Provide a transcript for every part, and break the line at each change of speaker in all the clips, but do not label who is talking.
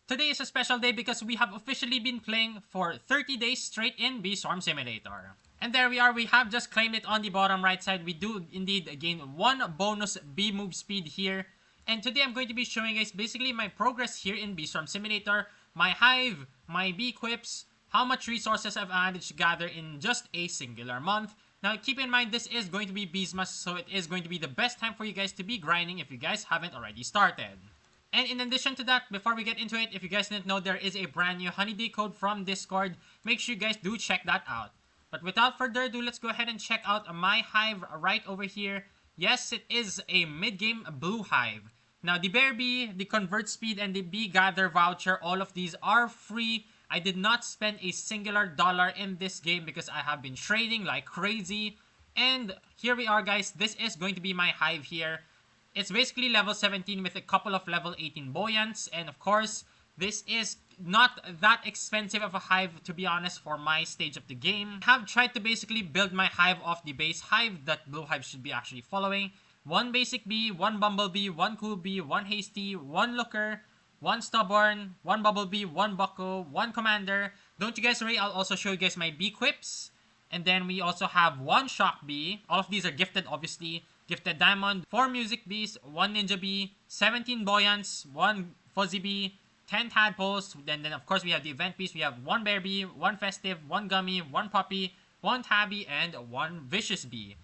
Today is a special day because we have officially been playing for 30 days straight in Beeswarmsimulator. And there we are, we have just claimed it on the bottom right side. We do indeed gain one bonus bee move speed here. And today I'm going to be showing you guys basically my progress here in Beeswarmsimulator, my hive, my Beequips, how much resources I've managed to gather in just a singular month. Now keep in mind this is going to be Beesmas, so it is going to be the best time for you guys to be grinding if you guys haven't already started. And in addition to that, before we get into it, if you guys didn't know, there is a brand new Honeybee code from Discord. Make sure you guys do check that out. But without further ado, let's go ahead and check out my hive right over here. Yes, it is a mid-game blue hive. Now, the Bear Bee, the Convert Speed, and the Bee Gather Voucher, all of these are free. I did not spend a singular dollar in this game because I have been trading like crazy. And here we are, guys. This is going to be my hive here. It's basically level 17 with a couple of level 18 buoyants, and of course, this is not that expensive of a hive, to be honest, for my stage of the game. I have tried to basically build my hive off the base hive that blue hive should be actually following. One basic bee, one bumblebee, one cool bee, one hasty, one looker, one stubborn, one bumblebee, one bucko, one commander. Don't you guys worry, I'll also show you guys my Beequips. And then we also have one shock bee. All of these are gifted, obviously. Gifted diamond, 4 music bees, 1 ninja bee, 17 buoyants, 1 fuzzy bee, 10 tadpoles. Then of course we have the event bees. We have 1 bear bee, 1 festive, 1 gummy, 1 puppy, 1 tabby, and 1 vicious bee.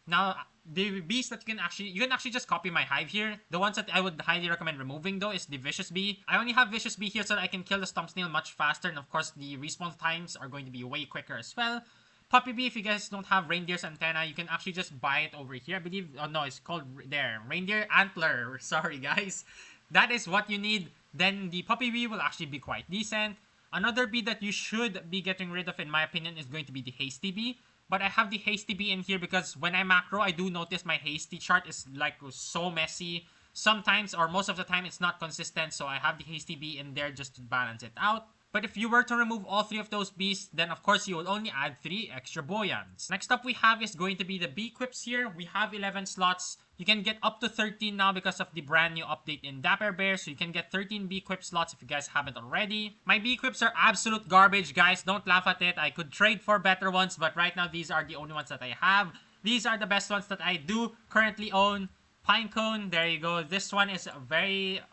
Now the bees that you can actually just copy my hive here. The ones that I would highly recommend removing though is the vicious bee. I only have vicious bee here so that I can kill the stump snail much faster, and of course the respawn times are going to be way quicker as well. Puppy Bee, if you guys don't have reindeer's antenna, you can actually just buy it over here. I believe, oh no, it's called there, reindeer antler. Sorry guys. That is what you need. Then the Puppy Bee will actually be quite decent. Another bee that you should be getting rid of, in my opinion, is going to be the Hasty Bee. But I have the Hasty Bee in here because when I macro, I do notice my Hasty chart is like so messy. Sometimes, or most of the time, it's not consistent. So I have the Hasty Bee in there just to balance it out. But if you were to remove all 3 of those bees, then of course you will only add 3 extra buoyants. Next up we have is going to be the Beequips here. We have 11 slots. You can get up to 13 now because of the brand new update in Dapper Bear. So you can get 13 Beequip slots if you guys haven't already. My Beequips are absolute garbage, guys. Don't laugh at it. I could trade for better ones, but right now these are the only ones that I have. These are the best ones that I do currently own. Pinecone, there you go. This one is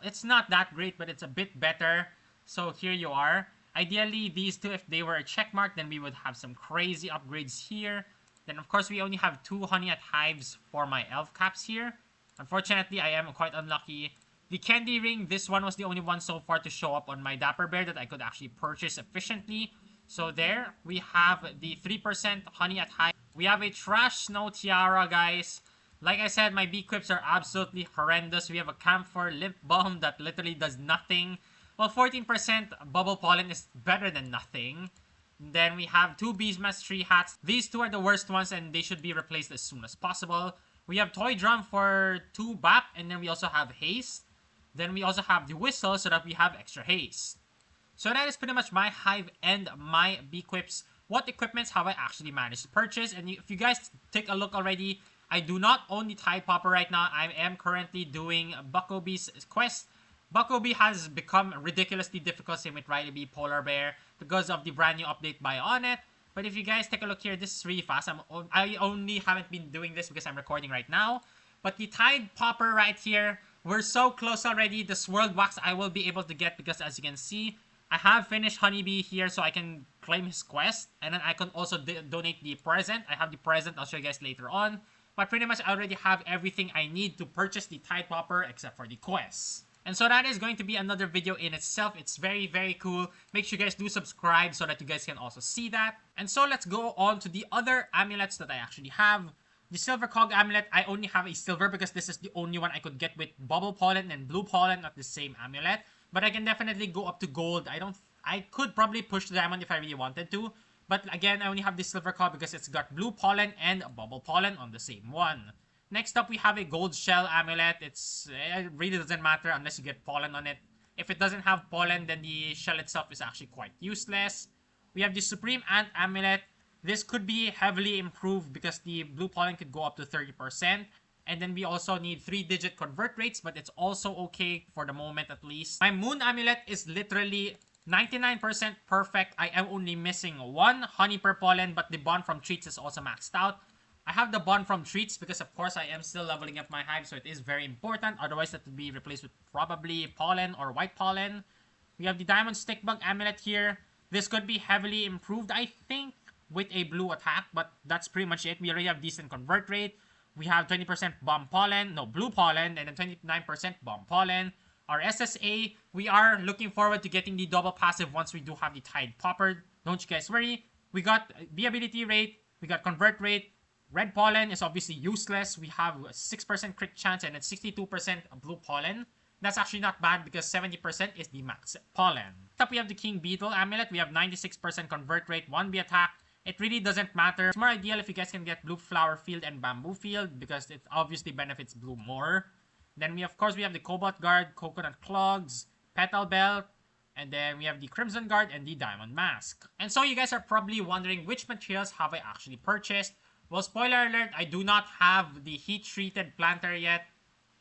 it's not that great, but it's a bit better. So here you are. Ideally, these two, if they were a check mark, then we would have some crazy upgrades here. Then, of course, we only have 2 honey at hives for my elf caps here. Unfortunately, I am quite unlucky. The candy ring, this one was the only one so far to show up on my Dapper Bear that I could actually purchase efficiently. So there, we have the 3% honey at hive. We have a trash snow tiara, guys. Like I said, my Beequips are absolutely horrendous. We have a camphor lip balm that literally does nothing. Well, 14% bubble pollen is better than nothing. Then we have 2 Beesmas tree hats. These 2 are the worst ones and they should be replaced as soon as possible. We have toy drum for 2 BAP, and then we also have haste. Then we also have the whistle so that we have extra haste. So that is pretty much my hive and my Beequips. What equipments have I actually managed to purchase? And if you guys take a look already, I do not own the Tide Popper right now. I am currently doing Bucko Bee's quest. Bucko Bee has become ridiculously difficult, same with Riley Bee, Polar Bear, because of the brand new update by Onnet. But if you guys take a look here, this is really fast. I only haven't been doing this because I'm recording right now. But the Tide Popper right here, we're so close already. The swirled wax I will be able to get because, as you can see, I have finished Honeybee here so I can claim his quest. And then I can also donate the present. I have the present, I'll show you guys later on. But pretty much I already have everything I need to purchase the Tide Popper except for the quest. And so that is going to be another video in itself. It's very, very cool. Make sure you guys do subscribe so that you guys can also see that. And so let's go on to the other amulets that I actually have. The Silver Cog Amulet, I only have a silver because this is the only one I could get with Bubble Pollen and Blue Pollen, not the same amulet. But I can definitely go up to gold. I could probably push the diamond if I really wanted to. But again, I only have the Silver Cog because it's got Blue Pollen and Bubble Pollen on the same one. Next up, we have a gold shell amulet. It really doesn't matter unless you get pollen on it. If it doesn't have pollen, then the shell itself is actually quite useless. We have the Supreme Ant amulet. This could be heavily improved because the blue pollen could go up to 30%. And then we also need 3-digit convert rates, but it's also okay for the moment at least. My moon amulet is literally 99% perfect. I am only missing 1 honey per pollen, but the bond from treats is also maxed out. I have the bond from treats because of course I am still leveling up my hive, so it is very important. Otherwise that would be replaced with probably pollen or white pollen. We have the diamond stick bug amulet here. This could be heavily improved, I think, with a blue attack, but that's pretty much it. We already have decent convert rate. We have 20% bomb pollen, no, blue pollen, and then 29% bomb pollen. Our SSA, we are looking forward to getting the double passive once we do have the Tide Popper. Don't you guys worry. We got the ability rate, we got convert rate. Red pollen is obviously useless. We have a 6% crit chance and then 62% blue pollen. That's actually not bad because 70% is the max pollen. Top, we have the King Beetle amulet. We have 96% convert rate, 1B attack. It really doesn't matter. It's more ideal if you guys can get blue flower field and bamboo field because it obviously benefits blue more. Then we of course we have the Cobalt Guard, Coconut Clogs, Petal Belt, and then we have the Crimson Guard and the Diamond Mask. And so you guys are probably wondering which materials have I actually purchased. Well, spoiler alert, I do not have the heat-treated planter yet.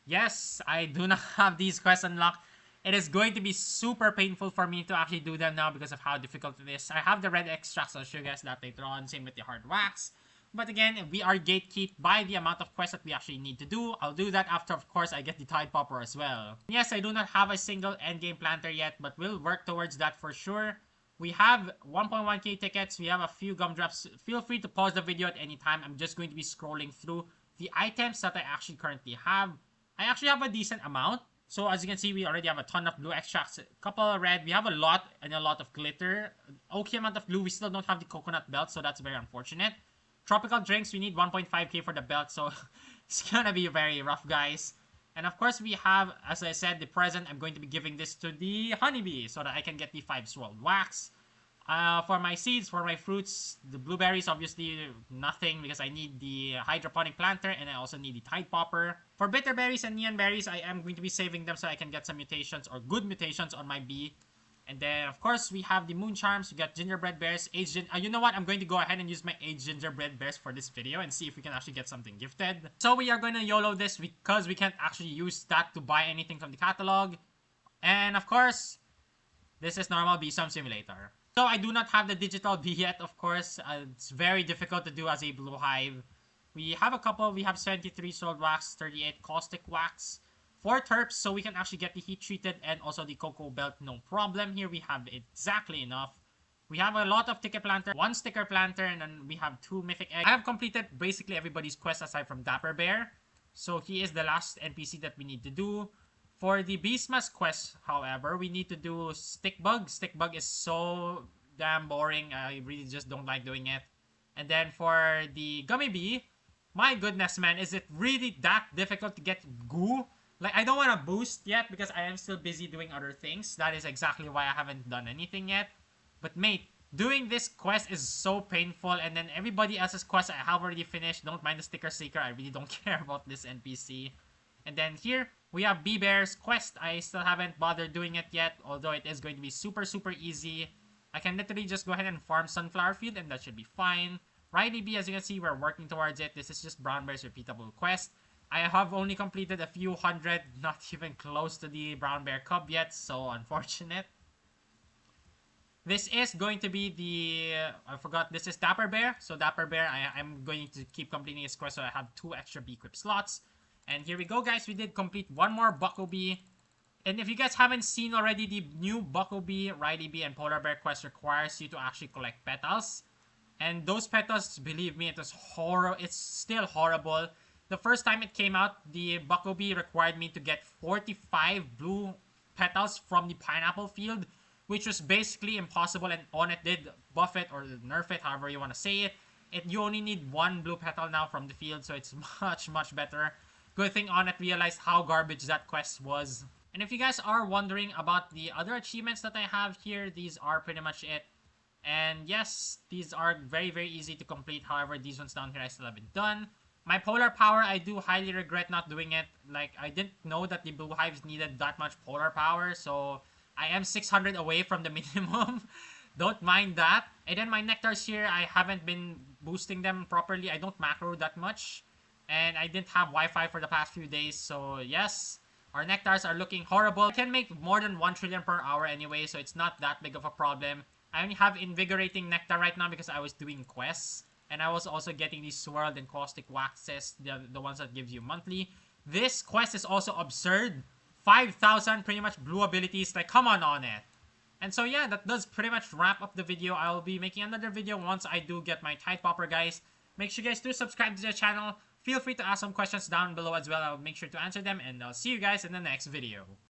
Yes, I do not have these quests unlocked. It is going to be super painful for me to actually do them now because of how difficult it is. I have the red extracts, I'll show you guys that later on. Same with the hard wax. But again, we are gatekept by the amount of quests that we actually need to do. I'll do that after, of course, I get the Tide Popper as well. Yes, I do not have a single endgame planter yet, but we'll work towards that for sure. We have 1.1k tickets. We have a few gumdrops. Feel free to pause the video at any time. I'm just going to be scrolling through the items that I actually currently have. I actually have a decent amount. So as you can see, we already have a ton of blue extracts, a couple of red. We have a lot and a lot of glitter. Okay amount of blue. We still don't have the coconut belt, so that's very unfortunate. Tropical drinks, we need 1.5k for the belt, so it's gonna be very rough, guys. And of course, we have, as I said, the present. I'm going to be giving this to the honeybee so that I can get the 5-swirled wax. For my seeds, for my fruits, the blueberries, obviously nothing because I need the hydroponic planter and I also need the Tide Popper. For bitterberries and neon berries, I am going to be saving them so I can get some mutations or good mutations on my bee. And then, of course, we have the moon charms. We got gingerbread bears, you know what? I'm going to go ahead and use my aged gingerbread bears for this video and see if we can actually get something gifted. So we are going to YOLO this because we can't actually use that to buy anything from the catalog. And of course, this is normal Beeswarmsimulator. So I do not have the digital bee yet, of course. It's very difficult to do as a blue hive. We have a couple. We have 73 sold wax, 38 caustic wax, 4 terps, so we can actually get the heat treated and also the cocoa belt, no problem. Here we have exactly enough. We have a lot of ticket planter, 1 sticker planter, and then we have 2 mythic eggs. I have completed basically everybody's quest aside from Dapper Bear. So he is the last NPC that we need to do. For the Beesmas quest, however, we need to do Stick Bug. Stick Bug is so damn boring. I really just don't like doing it. And then for the Gummy Bee, my goodness, man, is it really that difficult to get goo? Like, I don't want to boost yet because I am still busy doing other things. That is exactly why I haven't done anything yet. But mate, doing this quest is so painful, and then everybody else's quest I have already finished. Don't mind the sticker seeker. I really don't care about this NPC. And then here, we have Bee Bear's quest. I still haven't bothered doing it yet, although it is going to be super, super easy. I can literally just go ahead and farm Sunflower Field, and that should be fine. Riley Bee, as you can see, we're working towards it. This is just Brown Bear's repeatable quest. I have only completed a few hundred, not even close to the Brown Bear Cub yet, so unfortunate. This is going to be the, I forgot, this is Dapper Bear. So Dapper Bear, I'm going to keep completing his quest, so I have 2 extra Beequip slots. And here we go, guys. We did complete 1 more Bucko Bee. And if you guys haven't seen already, the new Bucko Bee, Riley Bee, and Polar Bear quest requires you to actually collect petals. And those petals, believe me, it's still horrible. The first time it came out, the Bucko Bee required me to get 45 blue petals from the pineapple field, which was basically impossible, and Onett did buff it or nerf it, however you want to say it. You only need 1 blue petal now from the field, so it's much, much better. Good thing Onett realized how garbage that quest was. And if you guys are wondering about the other achievements that I have here, these are pretty much it. And yes, these are very, very easy to complete. However, these ones down here I still haven't done. My polar power, I do highly regret not doing it. Like, I didn't know that the blue hives needed that much polar power, so I am 600 away from the minimum. Don't mind that. And then my nectars here, I haven't been boosting them properly. I don't macro that much. And I didn't have Wi-Fi for the past few days, so yes, our nectars are looking horrible. I can make more than 1 trillion per hour anyway, so it's not that big of a problem. I only have invigorating nectar right now because I was doing quests. And I was also getting these swirled and caustic waxes, the ones that gives you monthly. This quest is also absurd. 5,000 pretty much blue abilities, like come on it. And so yeah, that does pretty much wrap up the video. I will be making another video once I do get my Tide Popper, guys. Make sure you guys do subscribe to the channel. Feel free to ask some questions down below as well. I'll make sure to answer them, and I'll see you guys in the next video.